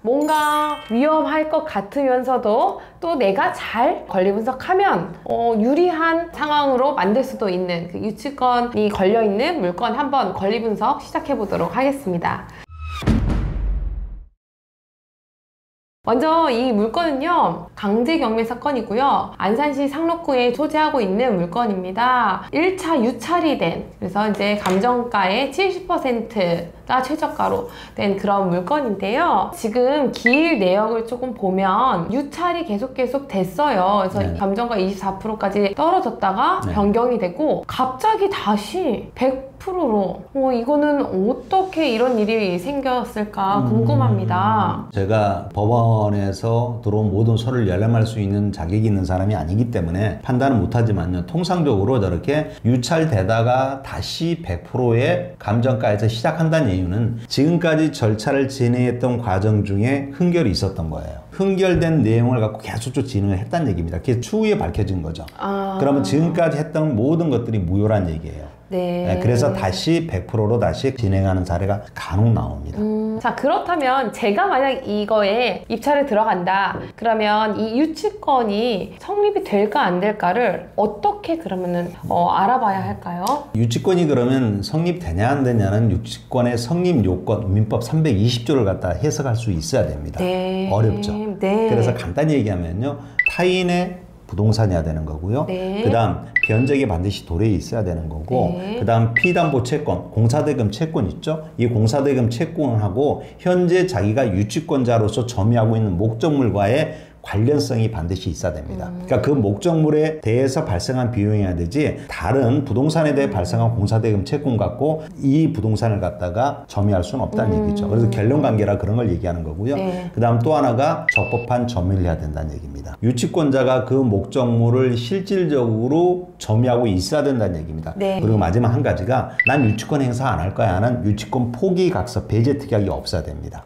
뭔가 위험할 것 같으면서도 또 내가 잘 권리 분석하면 유리한 상황으로 만들 수도 있는 그 유치권이 걸려있는 물건 한번 권리 분석 시작해 보도록 하겠습니다. 먼저 이 물건은요, 강제경매 사건이고요. 안산시 상록구에 소재하고 있는 물건입니다. 1차 유찰이 된, 그래서 이제 감정가의 70%가 최저가로 된 그런 물건인데요. 지금 기일 내역을 조금 보면 유찰이 계속 됐어요. 그래서 네. 감정가 24%까지 떨어졌다가 네. 변경이 되고 갑자기 다시 100%로 이거는 어떻게 이런 일이 생겼을까 궁금합니다. 제가 법원에서 들어온 모든 서류를 열람할 수 있는 자격이 있는 사람이 아니기 때문에 판단은 못하지만요, 통상적으로 저렇게 유찰되다가 다시 100%의 감정가에서 시작한다는 이유는 지금까지 절차를 진행했던 과정 중에 흥결이 있었던 거예요. 흥결된 내용을 갖고 계속 진행을 했다는 얘기입니다. 그게 추후에 밝혀진 거죠. 그러면 지금까지 했던 모든 것들이 무효란 얘기예요. 네. 그래서 다시 100%로 다시 진행하는 사례가 간혹 나옵니다. 자, 그렇다면 제가 만약 이거에 입찰에 들어간다 그러면 이 유치권이 성립이 될까 안 될까를 어떻게 그러면은 알아봐야 할까요? 유치권이 그러면 성립되냐 안 되냐는 유치권의 성립 요건 민법 320조를 갖다 해석할 수 있어야 됩니다. 네. 어렵죠. 네. 그래서 간단히 얘기하면요, 타인의 부동산이어야 되는 거고요. 네. 그 다음 변적이 반드시 도래에 있어야 되는 거고, 네. 그 다음 피담보 채권, 공사대금 채권 있죠? 이 공사대금 채권하고 현재 자기가 유치권자로서 점유하고 있는 목적물과의 관련성이 반드시 있어야 됩니다. 그러니까 그 목적물에 대해서 발생한 비용이어야 되지, 다른 부동산에 대해 발생한 공사대금 채권 갖고 이 부동산을 갖다가 점유할 수는 없다는 얘기죠. 그래서 결론관계라 그런 걸 얘기하는 거고요. 네. 그 다음 또 하나가 적법한 점유를 해야 된다는 얘기입니다. 유치권자가 그 목적물을 실질적으로 점유하고 있어야 된다는 얘기입니다. 네. 그리고 마지막 한 가지가 난 유치권 행사 안 할 거야 하는 유치권 포기, 각서, 배제 특약이 없어야 됩니다.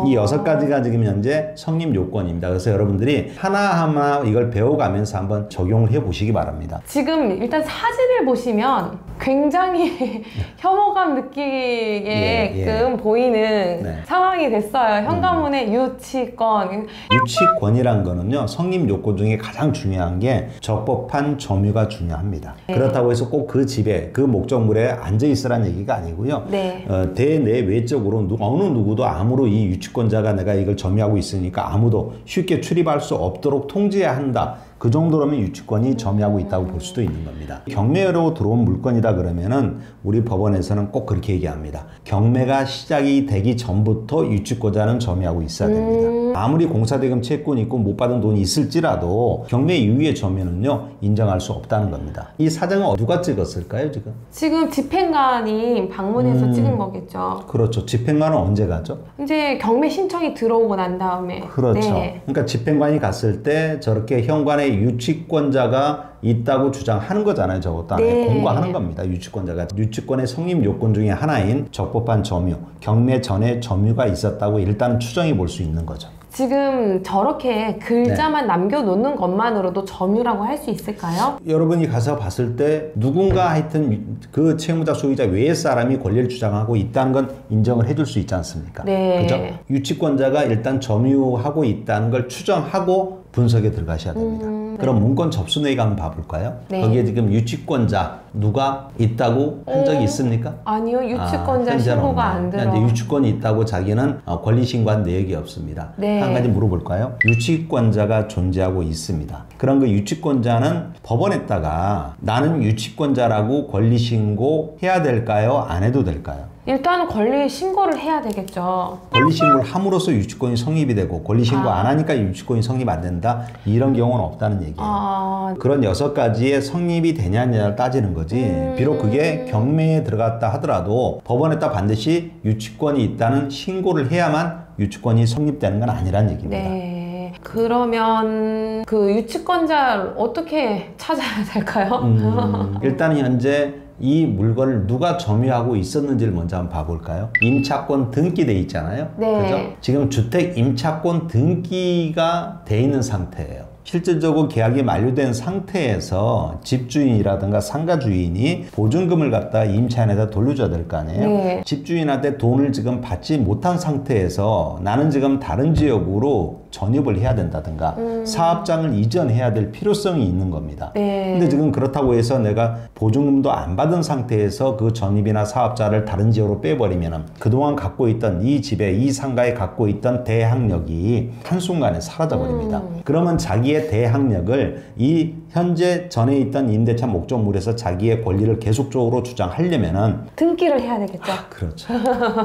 이 6가지가 지금 현재 성립 요건입니다. 그래서 여러분들이 하나하나 이걸 배워가면서 한번 적용을 해 보시기 바랍니다. 지금 일단 사진을 보시면 굉장히 혐오감 느끼게끔 보이는 네. 상황이 됐어요. 현관문에 유치권. 유치권이란 거는요, 성립 요건 중에 가장 중요한 게 적법한 점유가 중요합니다. 네. 그렇다고 해서 꼭 그 집에 그 목적물에 앉아 있으라는 얘기가 아니고요. 네. 대내외적으로 어느 누구도 아무로 이 유치권자가 내가 이걸 점유하고 있으니까 아무도 쉽게 출입할 수 없도록 통제해야 한다. 그 정도라면 유치권이 점유하고 있다고 볼 수도 있는 겁니다. 경매로 들어온 물건이다 그러면은 우리 법원에서는 꼭 그렇게 얘기합니다. 경매가 시작이 되기 전부터 유치권자는 점유하고 있어야 됩니다. 아무리 공사대금 채권이 있고 못 받은 돈이 있을지라도 경매 이후의 점유는요, 인정할 수 없다는 겁니다. 이 사정은 누가 찍었을까요, 지금? 지금 집행관이 방문해서 찍은 거겠죠. 그렇죠. 집행관은 언제 가죠? 이제 경매 신청이 들어오고 난 다음에. 그렇죠. 네. 그러니까 집행관이 갔을 때 저렇게 현관에 유치권자가 있다고 주장하는 거잖아요. 저것도 하나의 네. 공고하는 겁니다. 유치권자가. 유치권의 성립 요건 중에 하나인 적법한 점유, 경매 전에 점유가 있었다고 일단 추정해 볼 수 있는 거죠. 지금 저렇게 글자만 남겨놓는 것만으로도 점유라고 할 수 있을까요? 여러분이 가서 봤을 때 누군가 하여튼 그 채무자 소유자 외의 사람이 권리를 주장하고 있다는 건 인정을 해줄 수 있지 않습니까? 네. 그죠? 유치권자가 일단 점유하고 있다는 걸 추정하고 분석에 들어가셔야 됩니다. 그럼 문건 접수 내역 한번 봐볼까요? 네. 거기에 지금 유치권자 누가 있다고 한 적이 있습니까? 아니요. 유치권자 현재는 신고가 없네요. 안 들어. 현재 유치권이 있다고 자기는 권리 신고한 내역이 없습니다. 네. 한 가지 물어볼까요? 유치권자가 존재하고 있습니다. 그런 그 유치권자는 법원에다가 나는 유치권자라고 권리 신고 해야 될까요? 안 해도 될까요? 일단 권리 신고를 해야 되겠죠. 권리 신고를 함으로써 유치권이 성립이 되고 권리 신고 안 하니까 유치권이 성립 안 된다, 이런 경우는 없다는 얘기예요. 그런 6가지의 성립이 되냐를 따지는 거지, 비록 그게 경매에 들어갔다 하더라도 법원에다 반드시 유치권이 있다는 신고를 해야만 유치권이 성립되는 건 아니란 얘기입니다. 네. 그러면 그 유치권자를 어떻게 찾아야 될까요? 일단 현재 이 물건을 누가 점유하고 있었는지를 먼저 한번 봐볼까요? 임차권 등기돼 있잖아요. 네. 그죠? 지금 주택 임차권 등기가 돼 있는 상태예요. 실질적으로 계약이 만료된 상태에서 집주인이라든가 상가 주인이 보증금을 갖다 임차인에다 돌려줘야 될 거 아니에요. 네. 집주인한테 돈을 지금 받지 못한 상태에서 나는 지금 다른 지역으로 전입을 해야 된다든가 사업장을 이전해야 될 필요성이 있는 겁니다. 네. 근데 지금 그렇다고 해서 내가 보증금도 안 받은 상태에서 그 전입이나 사업자를 다른 지역으로 빼버리면 그동안 갖고 있던 이 집에 이 상가에 갖고 있던 대항력이 한순간에 사라져 버립니다. 그러면 자기의 대항력을 이 현재 전에 있던 임대차 목적물에서 자기의 권리를 계속적으로 주장하려면은 등기를 해야 되겠죠. 그렇죠.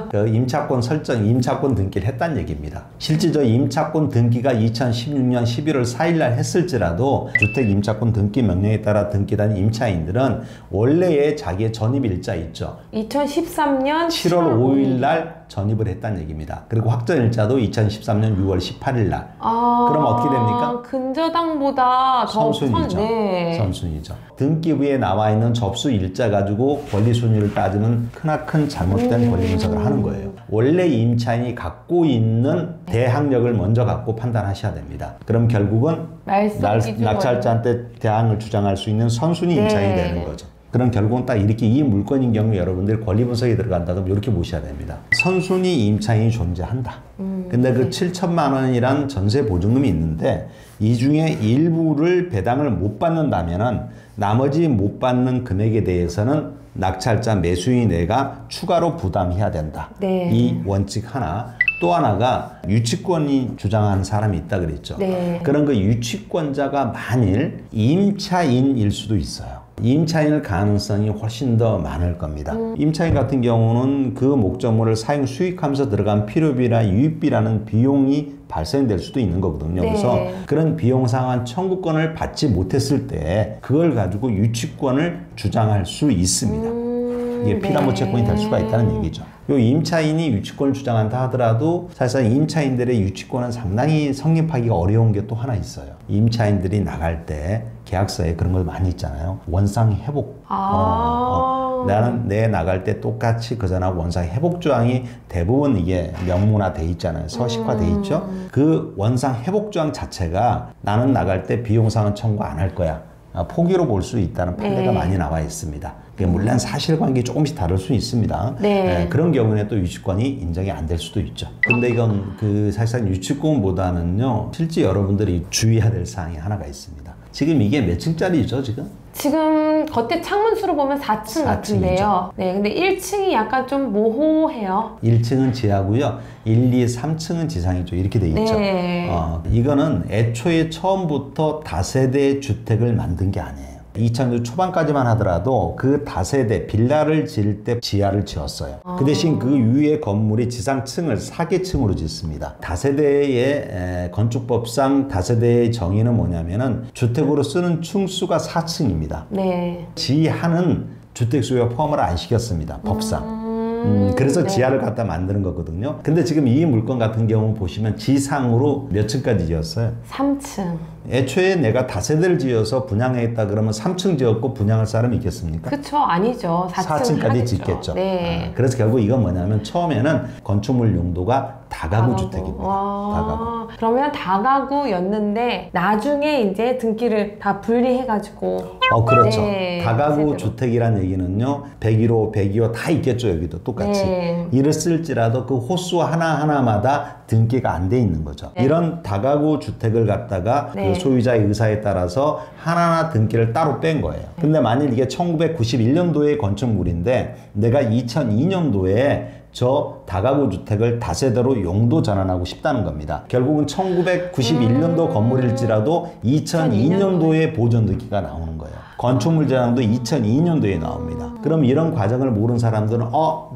그 임차권 설정, 임차권 등기를 했다는 얘기입니다. 실질적 임차권 등기가 2016년 11월 4일 날 했을지라도 주택 임차권 등기 명령에 따라 등기된 임차인들은 원래의 자기의 전입 일자 있죠. 2013년 7월 5일 날 전입을 했다는 얘기입니다. 그리고 확정 일자도 2013년 6월 18일 날. 그럼 어떻게 됩니까? 근저당보다 더 선순위죠. 네. 선순위죠. 등기부에 나와 있는 접수 일자 가지고 권리 순위를 따지면 크나큰 잘못된 권리 분석을 하는 거예요. 원래 임차인이 갖고 있는 대항력을 먼저 갖고 판단하셔야 됩니다. 그럼 결국은 낙찰자한테 대항을 주장할 수 있는 선순위 임차인이 되는 거죠. 그럼 결국은 딱 이렇게 이 물건인 경우 여러분들 권리 분석이 들어간다 그러면 이렇게 보셔야 됩니다. 선순위 임차인이 존재한다. 근데 그 7천만 원이란 전세 보증금이 있는데 이 중에 일부를 배당을 못 받는다면은 나머지 못 받는 금액에 대해서는 낙찰자 매수인이 내가 추가로 부담해야 된다. 네. 이 원칙 하나. 또 하나가 유치권이 주장하는 사람이 있다 그랬죠. 네. 그런 그 유치권자가 만일 임차인일 수도 있어요. 임차인일 가능성이 훨씬 더 많을 겁니다. 임차인 같은 경우는 그 목적물을 사용 수익하면서 들어간 필요비나 유입비라는 비용이 발생될 수도 있는 거거든요. 네. 그래서 그런 비용 상환 청구권을 받지 못했을 때 그걸 가지고 유치권을 주장할 수 있습니다. 이게 피담보 채권이 될 수가 있다는 얘기죠. 요 임차인이 유치권을 주장한다 하더라도 사실상 임차인들의 유치권은 상당히 성립하기가 어려운 게 또 하나 있어요. 임차인들이 나갈 때 계약서에 그런 걸 많이 있잖아요. 원상 회복. 나는 내 나갈 때 똑같이 그전하고 원상 회복 조항이 대부분 이게 명문화돼 있잖아요. 서식화돼 있죠. 그 원상 회복 조항 자체가 나는 나갈 때 비용 상환 청구 안 할 거야. 포기로 볼 수 있다는 판례가 많이 나와 있습니다. 물론 사실관계 조금씩 다를 수 있습니다. 네. 그런 경우에 또 유치권이 인정이 안 될 수도 있죠. 근데 이건 그 사실상 유치권보다는요, 실제 여러분들이 주의해야 될 사항이 하나가 있습니다. 지금 이게 몇 층짜리죠, 지금? 지금 겉에 창문수로 보면 4층 같은데요. 네, 근데 1층이 약간 좀 모호해요. 1층은 지하고요. 1, 2, 3층은 지상이죠. 이렇게 돼 있죠. 네. 이거는 애초에 처음부터 다세대 주택을 만든 게 아니에요. 2000년 초반까지만 하더라도 그 다세대 빌라를 지을 때 지하를 지었어요. 그 대신 그 위에 건물이 지상층을 4개층으로 짓습니다. 다세대의 건축법상 다세대의 정의는 뭐냐면은 주택으로 쓰는 층수가 4층입니다. 네. 지하는 주택수요 포함을 안 시켰습니다. 법상. 그래서 지하를 갖다 만드는 거거든요. 근데 지금 이 물건 같은 경우 보시면 지상으로 몇 층까지 지었어요? 3층. 애초에 내가 다세대를 지어서 분양했다 그러면 3층 지었고 분양할 사람이 있겠습니까? 그쵸, 아니죠. 4층까지 짓겠죠. 네. 그래서 결국 이건 뭐냐면 처음에는 건축물 용도가 다가구 주택입니다. 다가구. 그러면 다가구였는데 나중에 이제 등기를 다 분리해가지고. 그렇죠. 네, 다가구 세대로. 주택이란 얘기는요, 101호, 102호 다 있겠죠, 여기도 똑같이. 네. 이랬을지라도 그 호수 하나하나마다 등기가 안 돼 있는 거죠. 네. 이런 다가구 주택을 갖다가 네. 그 소유자의 의사에 따라서 하나하나 등기를 따로 뺀 거예요. 근데 만일 이게 1991년도의 건축물인데 내가 2002년도에 저 다가구 주택을 다세대로 용도 전환하고 싶다는 겁니다. 결국은 1991년도 건물일지라도 2002년도에 보존 등기가 나오는 거예요. 건축물 제한도 2002년도에 나옵니다. 그럼 이런 과정을 모르는 사람들은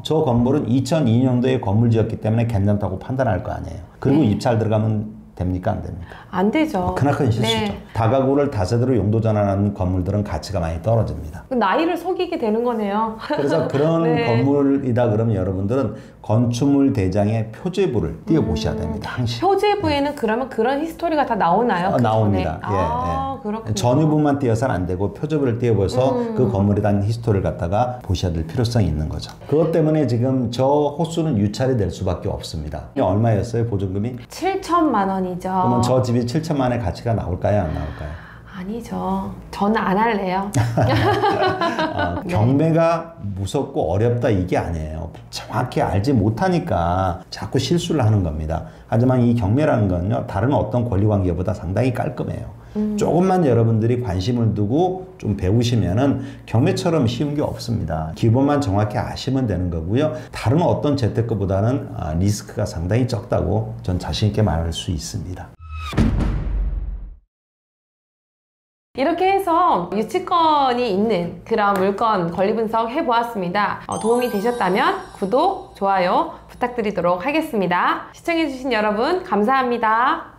저 건물은 2002년도에 건물 지었기 때문에 괜찮다고 판단할 거 아니에요. 그리고 입찰 들어가면 됩니까? 안 됩니까? 안 되죠. 크나큰 실수죠. 네. 다가구를 다세대로 용도 전환하는 건물들은 가치가 많이 떨어집니다. 나이를 속이게 되는 거네요. 그래서 그런 네. 건물이다 그러면 여러분들은 건축물 대장의 표제부를 띄워보셔야 됩니다. 항시. 표제부에는 그러면 그런 히스토리가 다 나오나요? 그 나옵니다. 전에? 예. 그렇군요. 전유부만 띄어서는 안 되고 표제부를 띄워서 그 건물에 대한 히스토리를 갖다가 보셔야 될 필요성이 있는 거죠. 그것 때문에 지금 저 호수는 유찰이 될 수밖에 없습니다. 얼마였어요, 보증금이? 7천만 원이요. 아니죠. 그러면 저 집이 7천만의 가치가 나올까요? 안 나올까요? 아니죠. 저는 안 할래요. 경매가 무섭고 어렵다 이게 아니에요. 정확히 알지 못하니까 자꾸 실수를 하는 겁니다. 하지만 이 경매라는 건요, 다른 어떤 권리관계보다 상당히 깔끔해요. 조금만 여러분들이 관심을 두고 좀 배우시면은 경매처럼 쉬운 게 없습니다. 기본만 정확히 아시면 되는 거고요. 다른 어떤 재테크보다는 리스크가 상당히 적다고 전 자신 있게 말할 수 있습니다. 이렇게 해서 유치권이 있는 그런 물건 권리 분석 해보았습니다. 도움이 되셨다면 구독, 좋아요 부탁드리도록 하겠습니다. 시청해주신 여러분 감사합니다.